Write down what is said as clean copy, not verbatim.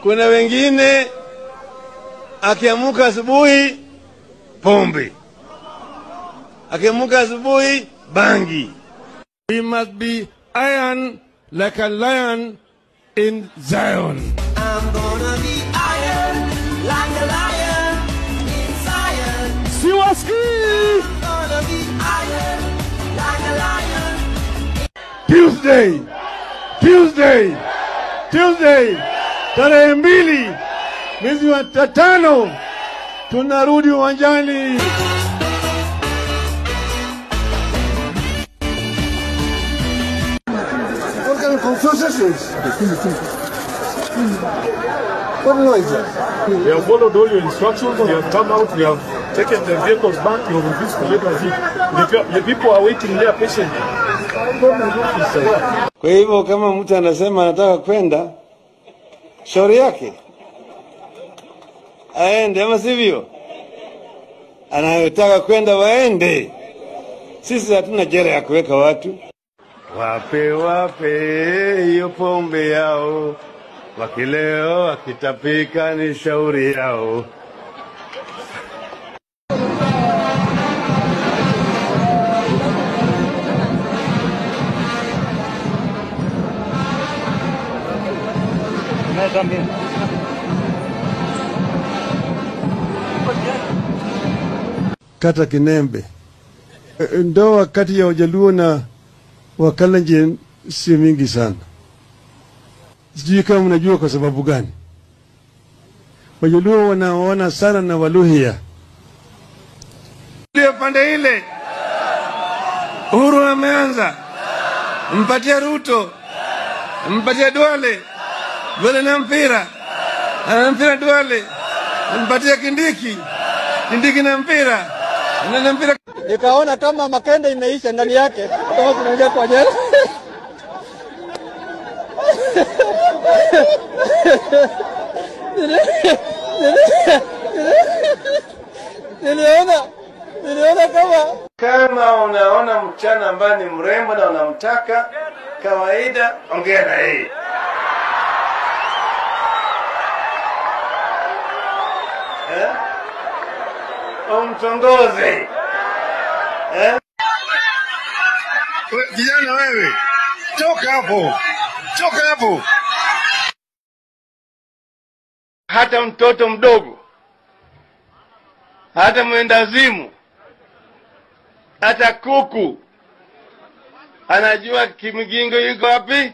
Kuna wengine akiamuka asubuhi pombe, akiamuka asubuhi bangi. We must be iron like a lion in Zion. I'm gonna be iron like a lion in Zion. Siwaski! I'm gonna be iron like a lion. Tuesday, tarehe 2 mwezi wa 5 tunarudi uwanjani. What kind of confusion is this? What noise? We have followed all your instructions. We have come out. We have taken the vehicles back. You have reduced the people are waiting there patiently. Kwa hivyo kama mtu anasema anataka kwenda, shauri yake aende, ama sivyo? Anayotaka kwenda waende. Sisi hatuna jela ya kuweka watu. Wape hiyo pombe yao, wakileo wakitapika ni shauri yao. Kata Kinembe, ndoa kati ya Wajaluo na Wakalenjin si mingi sana. Sijui kama mnajua kwa sababu gani. Wajaluo wanaoana sana na Waluhya. Ile pande ile Uhuru ameanza, mpatie Ruto, mpatie Duale, vile na mpira, mpira Duale, mpatie Kindiki, Kindiki na mpira, na mpira. Nikaona kama Makende imeisha ndani yake, kama tunaingia kwa jela. Niliona kama unaona mchana ambaye ni mrembo na unamtaka, kawaida ongea na yeye. Umtongoze. Kijana wewe, toka hapo. Hata mtoto mdogo, hata mwendazimu, hata kuku anajua Kimgingo yuko wapi.